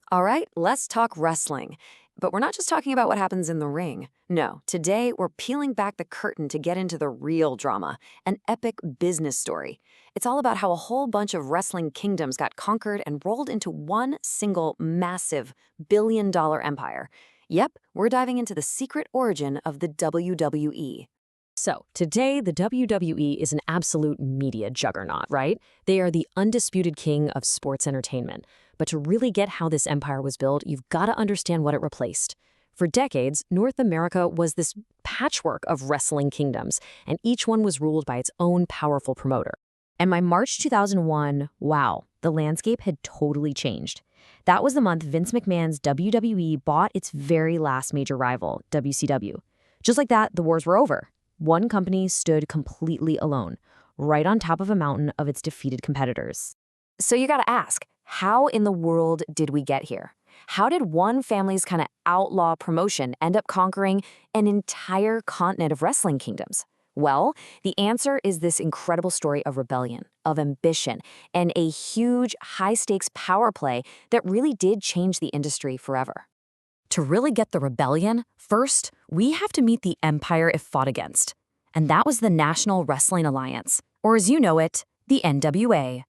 All right, let's talk wrestling. But we're not just talking about what happens in the ring. No, today we're peeling back the curtain to get into the real drama, an epic business story. It's all about how a whole bunch of wrestling kingdoms got conquered and rolled into one single massive billion-dollar empire. Yep, we're diving into the secret origin of the WWE. So, today, the WWE is an absolute media juggernaut, right? They are the undisputed king of sports entertainment. But to really get how this empire was built, you've got to understand what it replaced. For decades, North America was this patchwork of wrestling kingdoms, and each one was ruled by its own powerful promoter. And by March 2001, wow, the landscape had totally changed. That was the month Vince McMahon's WWE bought its very last major rival, WCW. Just like that, the wars were over. One company stood completely alone, right on top of a mountain of its defeated competitors. So you gotta ask, how in the world did we get here? How did one family's kind of outlaw promotion end up conquering an entire continent of wrestling kingdoms? Well, the answer is this incredible story of rebellion, of ambition, and a huge, high-stakes power play that really did change the industry forever. To really get the rebellion, first, we have to meet the empire it fought against. And that was the National Wrestling Alliance, or as you know it, the NWA.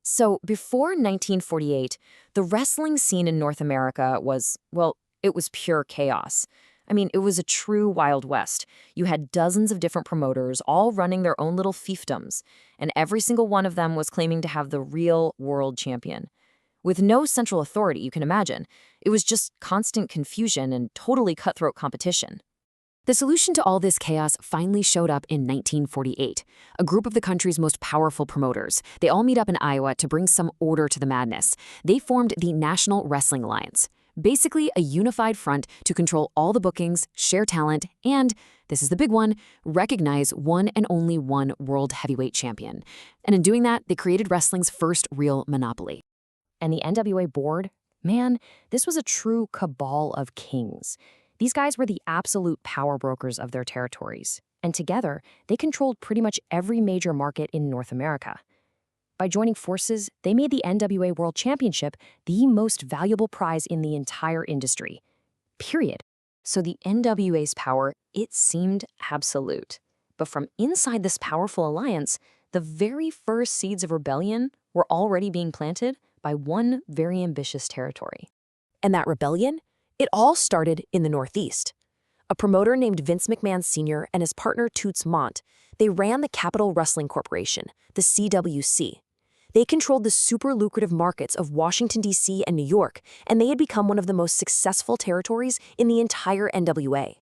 So before 1948, the wrestling scene in North America was, well, it was pure chaos. I mean, it was a true Wild West. You had dozens of different promoters all running their own little fiefdoms, and every single one of them was claiming to have the real world champion. With no central authority, you can imagine, it was just constant confusion and totally cutthroat competition. The solution to all this chaos finally showed up in 1948. A group of the country's most powerful promoters. They all meet up in Iowa to bring some order to the madness. They formed the National Wrestling Alliance, basically a unified front to control all the bookings, share talent, and, this is the big one, recognize one and only one world heavyweight champion. And in doing that, they created wrestling's first real monopoly. And the NWA board, man, this was a true cabal of kings. These guys were the absolute power brokers of their territories, and together, they controlled pretty much every major market in North America. By joining forces, they made the NWA World Championship the most valuable prize in the entire industry. Period. So the NWA's power, it seemed absolute. But from inside this powerful alliance, the very first seeds of rebellion were already being planted by one very ambitious territory. And that rebellion? It all started in the Northeast. A promoter named Vince McMahon Sr. and his partner Toots Mondt, they ran the Capital Wrestling Corporation, the CWC. They controlled the super lucrative markets of Washington, D.C. and New York, and they had become one of the most successful territories in the entire NWA.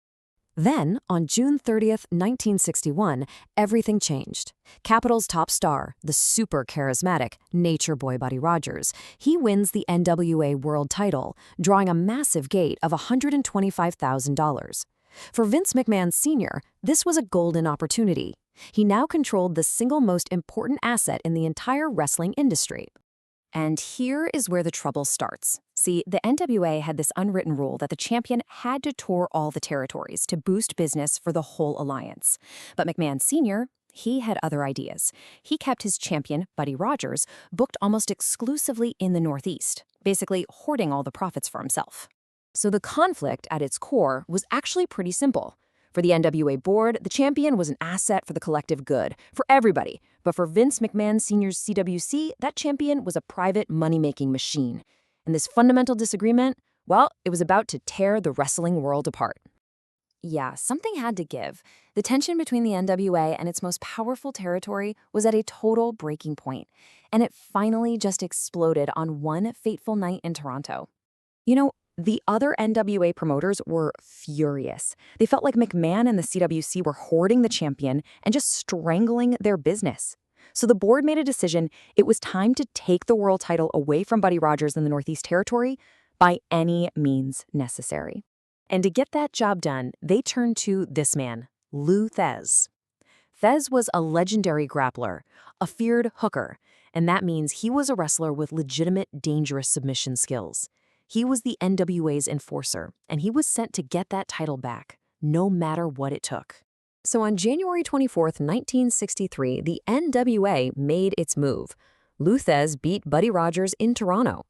Then, on June 30th, 1961, everything changed. Capital's top star, the super charismatic Nature Boy Buddy Rogers, he wins the NWA World title, drawing a massive gate of $125,000. For Vince McMahon Sr., this was a golden opportunity. He now controlled the single most important asset in the entire wrestling industry. And here is where the trouble starts. See, the NWA had this unwritten rule that the champion had to tour all the territories to boost business for the whole alliance. But McMahon Sr., he had other ideas. He kept his champion, Buddy Rogers, booked almost exclusively in the Northeast, basically hoarding all the profits for himself. So the conflict at its core was actually pretty simple. For the NWA board, the champion was an asset for the collective good, for everybody. But for Vince McMahon Sr.'s CWC, that champion was a private money-making machine. And this fundamental disagreement, well, it was about to tear the wrestling world apart. Yeah, something had to give. The tension between the NWA and its most powerful territory was at a total breaking point. And it finally just exploded on one fateful night in Toronto. You know, the other NWA promoters were furious. They felt like McMahon and the CWC were hoarding the champion and just strangling their business. So the board made a decision. It was time to take the world title away from Buddy Rogers in the Northeast Territory by any means necessary. And to get that job done, they turned to this man, Lou Thesz. Thesz was a legendary grappler, a feared hooker, and that means he was a wrestler with legitimate, dangerous submission skills. He was the NWA's enforcer, and he was sent to get that title back, no matter what it took. So on January 24th, 1963, the NWA made its move. Lou Thesz beat Buddy Rogers in Toronto.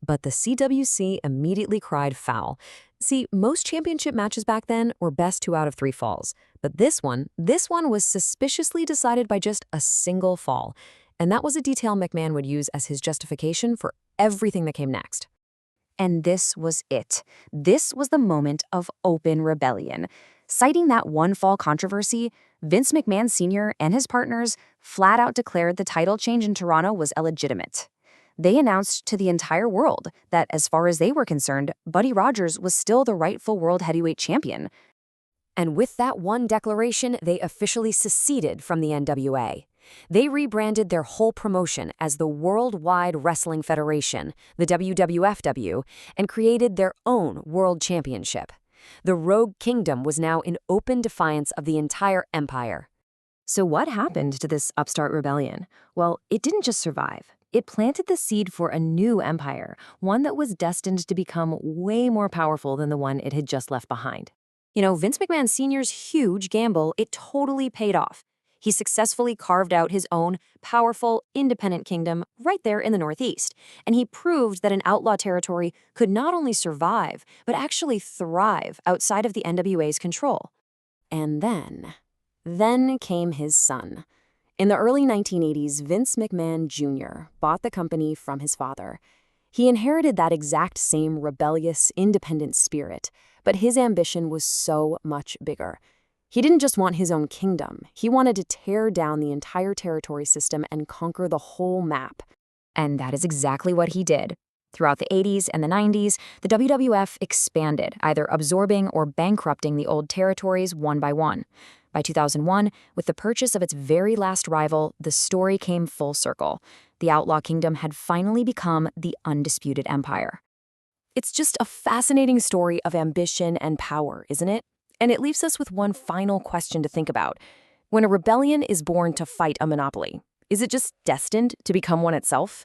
But the CWC immediately cried foul. See, most championship matches back then were best 2 out of 3 falls. But this one was suspiciously decided by just a single fall. And that was a detail McMahon would use as his justification for everything that came next. And this was it. This was the moment of open rebellion. Citing that one-fall controversy, Vince McMahon Sr. and his partners flat out declared the title change in Toronto was illegitimate. They announced to the entire world that, as far as they were concerned, Buddy Rogers was still the rightful world heavyweight champion. And with that one declaration, they officially seceded from the NWA. They rebranded their whole promotion as the Worldwide Wrestling Federation, the WWFW, and created their own World Championship. The Rogue Kingdom was now in open defiance of the entire empire. So what happened to this upstart rebellion? Well, it didn't just survive. It planted the seed for a new empire, one that was destined to become way more powerful than the one it had just left behind. Vince McMahon Sr.'s huge gamble, it totally paid off. He successfully carved out his own powerful, independent kingdom right there in the Northeast, and he proved that an outlaw territory could not only survive, but actually thrive outside of the NWA's control. And then came his son. In the early 1980s, Vince McMahon Jr. bought the company from his father. He inherited that exact same rebellious, independent spirit, but his ambition was so much bigger. He didn't just want his own kingdom. He wanted to tear down the entire territory system and conquer the whole map. And that is exactly what he did. Throughout the 80s and the 90s, the WWF expanded, either absorbing or bankrupting the old territories one by one. By 2001, with the purchase of its very last rival, the story came full circle. The Outlaw Kingdom had finally become the undisputed empire. It's just a fascinating story of ambition and power, isn't it? And it leaves us with one final question to think about. When a rebellion is born to fight a monopoly, is it just destined to become one itself?